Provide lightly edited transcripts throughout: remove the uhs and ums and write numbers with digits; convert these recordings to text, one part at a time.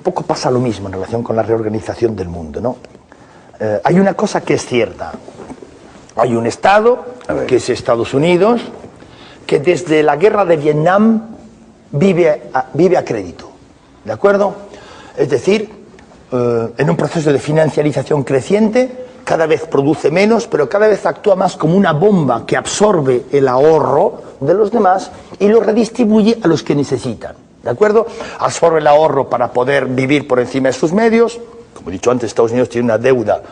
poco pasa lo mismo en relación con la reorganización del mundo, ¿no? Hay una cosa que es cierta. Hay un Estado, que es Estados Unidos, que desde la guerra de Vietnam vive a crédito, ¿de acuerdo? Es decir, en un proceso de financiarización creciente, cada vez produce menos, pero cada vez actúa más como una bomba que absorbe el ahorro de los demás y lo redistribuye a los que necesitan, ¿de acuerdo? Absorbe el ahorro para poder vivir por encima de sus medios. Como he dicho antes, Estados Unidos tiene una deuda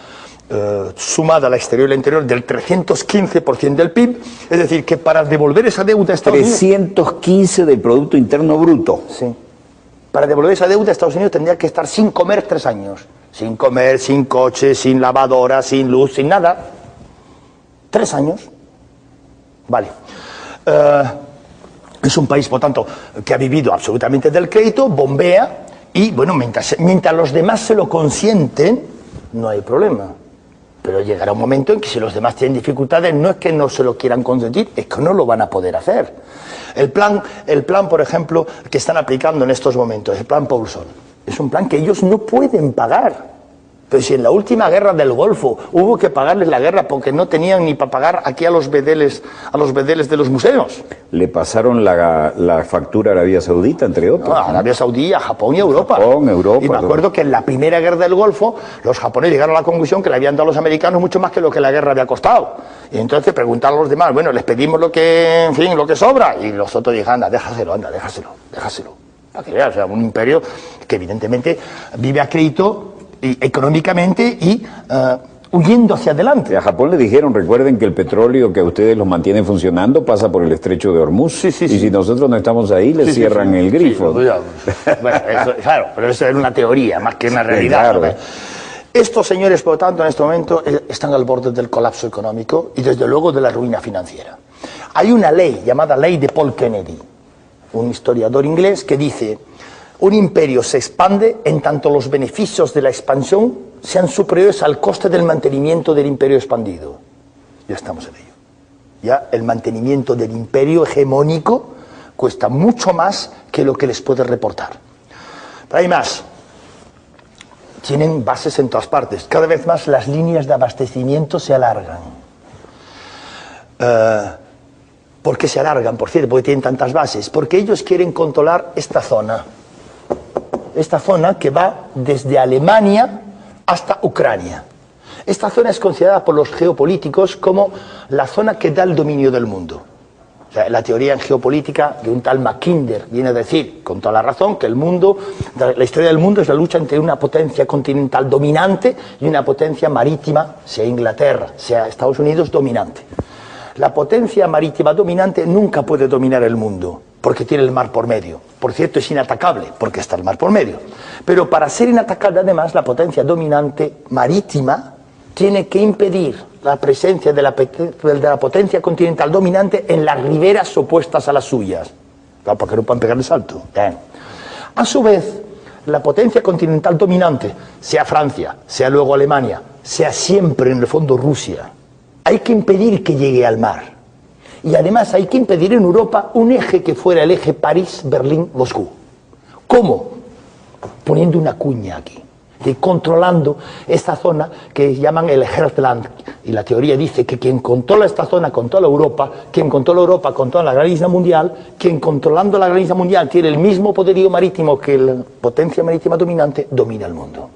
sumada a la exterior y la interior del 315% del PIB, es decir, que para devolver esa deuda a Estados Unidos... 315 del Producto Interno Bruto. Sí. Para devolver esa deuda a Estados Unidos tendría que estar sin comer 3 años. Sin comer, sin coche, sin lavadora, sin luz, sin nada. 3 años. Vale. Es un país, por tanto, que ha vivido absolutamente del crédito, bombea, y bueno, mientras los demás se lo consienten, no hay problema. Pero llegará un momento en que si los demás tienen dificultades, no es que no se lo quieran consentir, es que no lo van a poder hacer. El plan, por ejemplo, que están aplicando en estos momentos, el plan Paulson, es un plan que ellos no pueden pagar. Pero si en la última guerra del Golfo hubo que pagarles la guerra porque no tenían ni para pagar aquí a los bedeles de los museos. Le pasaron la factura a Arabia Saudita, entre otros. No, a Arabia Saudí, a Japón y a Europa. Europa. Y me acuerdo que en la primera guerra del Golfo los japoneses llegaron a la conclusión que le habían dado a los americanos mucho más que lo que la guerra había costado. Y entonces preguntaron a los demás, bueno, les pedimos lo que sobra. Y los otros dijeron, anda, déjaselo. Para que veas, o sea, un imperio que evidentemente vive a crédito económicamente y huyendo hacia adelante. A Japón le dijeron, recuerden que el petróleo que a ustedes los mantiene funcionando pasa por el estrecho de Hormuz. Sí. Si nosotros no estamos ahí, les cierran el grifo. Bueno, eso, claro, pero eso es una teoría más que una realidad. Claro. Estos señores, por lo tanto, en este momento están al borde del colapso económico y desde luego de la ruina financiera. Hay una ley llamada Ley de Paul Kennedy, un historiador inglés, que dice: un imperio se expande en tanto los beneficios de la expansión sean superiores al coste del mantenimiento del imperio expandido. Ya estamos en ello. Ya el mantenimiento del imperio hegemónico cuesta mucho más que lo que les puede reportar. Pero hay más. Tienen bases en todas partes. Cada vez más las líneas de abastecimiento se alargan. ¿Por qué se alargan? Por cierto, porque tienen tantas bases. Porque ellos quieren controlar esta zona. Esta zona que va desde Alemania hasta Ucrania. Esta zona es considerada por los geopolíticos como la zona que da el dominio del mundo. O sea, la teoría en geopolítica de un tal Mackinder viene a decir, con toda la razón, que el mundo, la historia del mundo es la lucha entre una potencia continental dominante y una potencia marítima, sea Inglaterra, sea Estados Unidos, dominante. La potencia marítima dominante nunca puede dominar el mundo, porque tiene el mar por medio. Por cierto, es inatacable, porque está el mar por medio. Pero para ser inatacable, además, la potencia dominante marítima tiene que impedir la presencia de la potencia continental dominante en las riberas opuestas a las suyas. Claro, porque no pueden pegar el salto. A su vez, la potencia continental dominante, sea Francia, sea luego Alemania, sea siempre en el fondo Rusia, hay que impedir que llegue al mar. Y además hay que impedir en Europa un eje que fuera el eje París-Berlín-Moscú. ¿Cómo? Poniendo una cuña aquí, y controlando esta zona que llaman el Heartland. Y la teoría dice que quien controla esta zona controla Europa, quien controla Europa controla la gran isla mundial, quien controlando la gran isla mundial tiene el mismo poderío marítimo que la potencia marítima dominante, domina el mundo.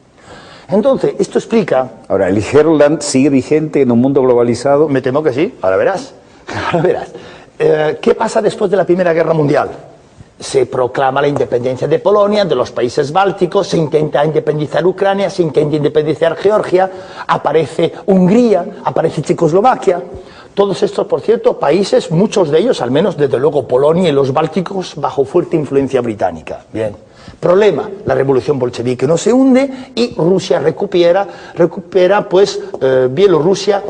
Entonces, esto explica... Ahora, ¿el Heartland sigue vigente en un mundo globalizado? Me temo que sí, ahora verás. ¿Qué pasa después de la Primera Guerra Mundial? Se proclama la independencia de Polonia, de los países bálticos, se intenta independizar Ucrania, se intenta independizar Georgia, aparece Hungría, aparece Checoslovaquia. Todos estos, por cierto, países, muchos de ellos, al menos desde luego Polonia y los bálticos, bajo fuerte influencia británica. Bien. Problema, la revolución bolchevique no se hunde y Rusia recupera pues Bielorrusia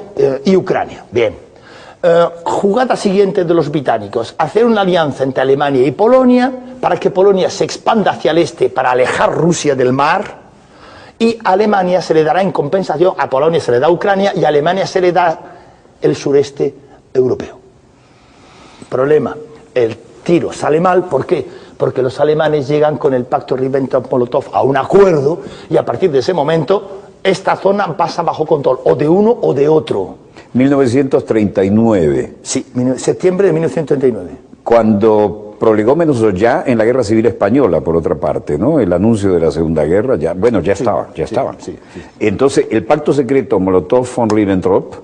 y Ucrania. Bien. Jugada siguiente de los británicos, hacer una alianza entre Alemania y Polonia para que Polonia se expanda hacia el este para alejar Rusia del mar, y a Alemania se le dará en compensación, a Polonia se le da Ucrania y a Alemania se le da el sureste europeo. Problema, el tiro sale mal, ¿por qué? porque los alemanes llegan con el pacto Ribbentrop-Molotov a un acuerdo y a partir de ese momento esta zona pasa bajo control o de uno o de otro. 1939. Sí, septiembre de 1939. Cuando prolegómenos ya en la Guerra Civil Española, por otra parte, ¿no? El anuncio de la Segunda Guerra, ya estaban. Sí. Entonces, el pacto secreto Molotov-von Ribbentrop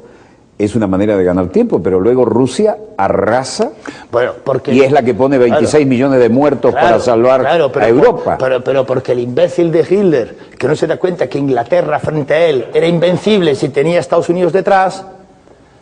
es una manera de ganar tiempo, pero luego Rusia arrasa y es la que pone 26 millones de muertos para salvar a Europa. Pero porque el imbécil de Hitler, que no se da cuenta que Inglaterra frente a él era invencible si tenía a Estados Unidos detrás,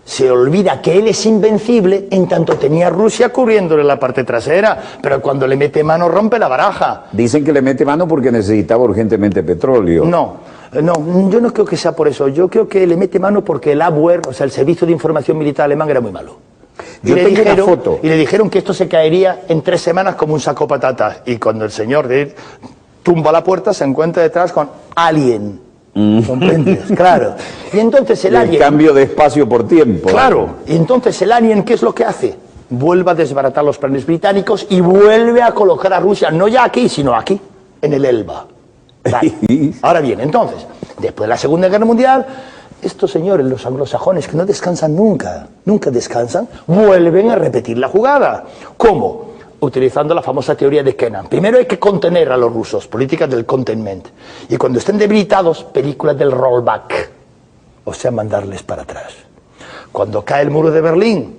se olvida que él es invencible en tanto tenía a Rusia cubriéndole la parte trasera, pero cuando le mete mano rompe la baraja. Dicen que le mete mano porque necesitaba urgentemente petróleo. No, yo no creo que sea por eso. Yo creo que le mete mano porque el Abwehr, o sea, el Servicio de Información Militar alemán, era muy malo. Y le dijeron que esto se caería en 3 semanas como un saco de patatas. Y cuando el señor tumba la puerta, se encuentra detrás con Alien. ¿Comprendes? Claro. Y entonces el Alien... cambio de espacio por tiempo. Claro. Y entonces el Alien, ¿qué es lo que hace? Vuelve a desbaratar los planes británicos y vuelve a colocar a Rusia, no ya aquí, sino aquí, en el Elba. Vale. Ahora bien, entonces, después de la Segunda Guerra Mundial, estos señores, los anglosajones, que no descansan nunca descansan, vuelven a repetir la jugada. ¿Cómo? Utilizando la famosa teoría de Kennan. Primero hay que contener a los rusos, política del containment. Y cuando estén debilitados, película del rollback. O sea, mandarles para atrás. Cuando cae el muro de Berlín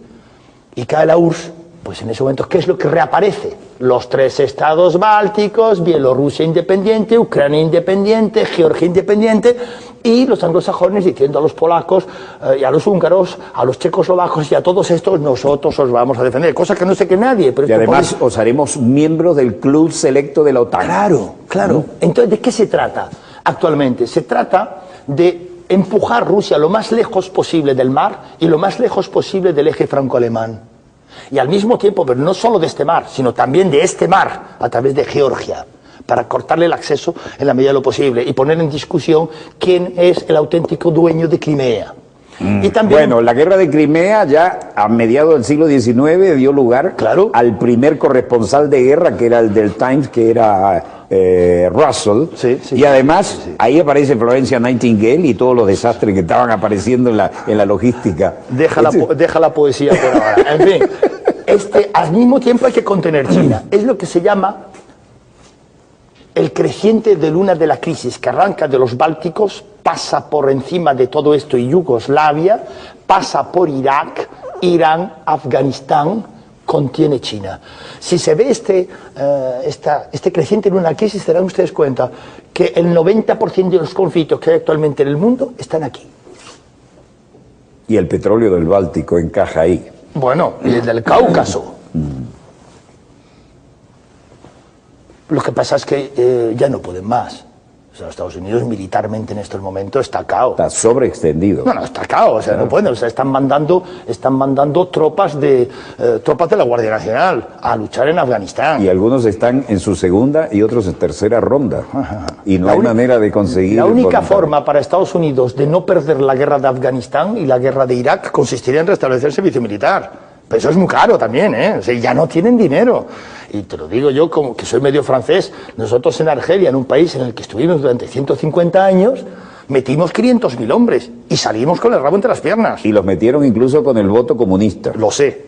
y cae la URSS, pues en ese momento, ¿qué es lo que reaparece? Los 3 estados bálticos, Bielorrusia independiente, Ucrania independiente, Georgia independiente, y los anglosajones diciendo a los polacos y a los húngaros, a los checoslovacos y a todos estos, nosotros os vamos a defender, cosa que no sé que nadie. Pero y además os haremos miembros del club selecto de la OTAN. Claro. Entonces, ¿de qué se trata actualmente? Se trata de empujar Rusia lo más lejos posible del mar y lo más lejos posible del eje franco-alemán. Y al mismo tiempo, pero no solo de este mar, sino también de este mar, a través de Georgia, para cortarle el acceso en la medida de lo posible y poner en discusión quién es el auténtico dueño de Crimea. Y también, bueno, la guerra de Crimea ya a mediados del siglo XIX dio lugar al primer corresponsal de guerra, que era el del Times, que era Russell, y además ahí aparece Florencia Nightingale y todos los desastres que estaban apareciendo en la logística. Deja la poesía por ahora. En fin, al mismo tiempo hay que contener China. Es lo que se llama el creciente de luna de la crisis, que arranca de los Bálticos, pasa por encima de todo esto y Yugoslavia, pasa por Irak, Irán, Afganistán, contiene China. Si se ve este creciente luna de la crisis, se darán ustedes cuenta que el 90% de los conflictos que hay actualmente en el mundo están aquí. Y el petróleo del Báltico encaja ahí. Bueno, y el del Cáucaso. Lo que pasa es que ya no pueden más. O sea, Estados Unidos militarmente en estos momentos está cao. Está sobreextendido. No, está cao, o sea, no pueden. O sea, están mandando tropas de la Guardia Nacional a luchar en Afganistán. Y algunos están en su segunda y otros en tercera ronda. Y no hay manera de conseguir... La única forma para Estados Unidos de no perder la guerra de Afganistán y la guerra de Irak consistiría en restablecer el servicio militar. Pero eso es muy caro también, ¿eh? O sea, ya no tienen dinero. Y te lo digo yo, como que soy medio francés, nosotros en Argelia, en un país en el que estuvimos durante 150 años, metimos 500.000 hombres y salimos con el rabo entre las piernas. Y los metieron incluso con el voto comunista. Lo sé.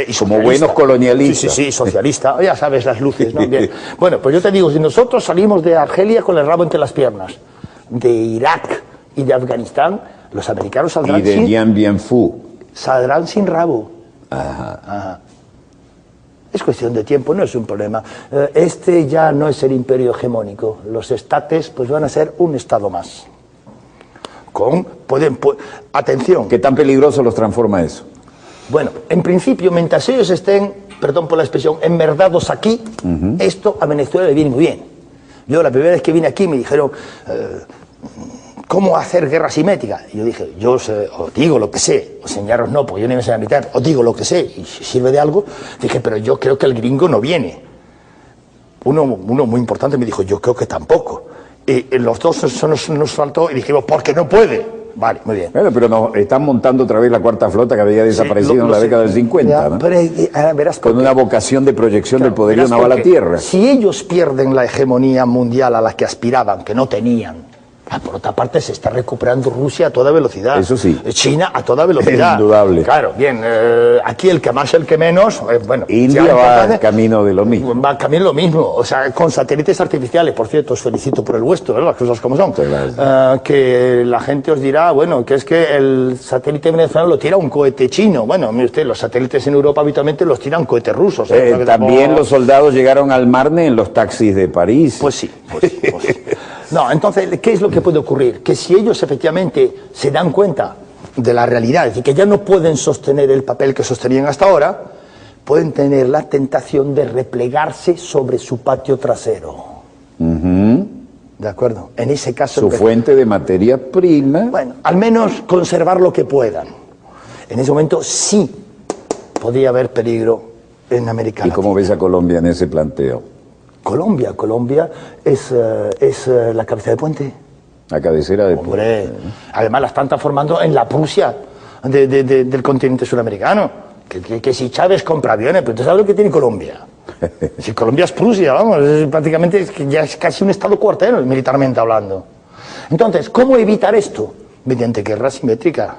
Y como buenos colonialistas. Sí, socialista. Ya sabes las luces, ¿no? Bien. Bueno, pues yo te digo, si nosotros salimos de Argelia con el rabo entre las piernas, de Irak y de Afganistán, los americanos saldrán y de Dien Bien Phu. Saldrán sin rabo. Ajá. Es cuestión de tiempo, no es un problema. Este ya no es el imperio hegemónico. Los estates pues van a ser un estado más. Atención. ¿Qué tan peligroso los transforma eso? Bueno, en principio, mientras ellos estén, perdón por la expresión, enmerdados aquí, esto a Venezuela le viene muy bien. Yo la primera vez que vine aquí me dijeron... ¿cómo hacer guerra simétrica? Y yo dije, os digo lo que sé, os enseñaros no, porque yo no me sé militar, os digo lo que sé, y si sirve de algo, dije, pero yo creo que el gringo no viene. Uno muy importante me dijo, yo creo que tampoco. Y los dos nos faltó y dijimos, porque no puede. Vale, muy bien. Bueno, pero nos están montando otra vez la cuarta flota que había desaparecido en la década del 50, ya, ¿no? Pero, verás, con una vocación de proyección del poderío naval a tierra. Si ellos pierden la hegemonía mundial a la que aspiraban, que no tenían, por otra parte se está recuperando Rusia a toda velocidad. Eso sí. China a toda velocidad. Indudable. Claro, bien, aquí el que más, el que menos, bueno. India va camino de lo mismo. Va camino de lo mismo, o sea, con satélites artificiales, por cierto, os felicito por el vuestro, las cosas como son. Que la gente os dirá, bueno, que es que el satélite venezolano lo tira un cohete chino. Bueno, mire usted, los satélites en Europa habitualmente los tiran cohetes rusos. También los soldados llegaron al Marne en los taxis de París. Pues sí. No, entonces, ¿qué es lo que puede ocurrir? Que si ellos efectivamente se dan cuenta de la realidad, es decir, que ya no pueden sostener el papel que sostenían hasta ahora, pueden tener la tentación de replegarse sobre su patio trasero. ¿De acuerdo? En ese caso... Su fuente de materia prima. Bueno, al menos conservar lo que puedan. En ese momento sí podría haber peligro en América Latina. ¿Y cómo ves a Colombia en ese planteo? Colombia es la cabeza de puente. La cabecera de puente. Hombre, además la están transformando en la Prusia del continente sudamericano. Que si Chávez compra aviones, pero ¿tú sabes lo que tiene Colombia? Si Colombia es Prusia, vamos, prácticamente ya es casi un estado cuartero, militarmente hablando. Entonces, ¿cómo evitar esto? Mediante guerra simétrica.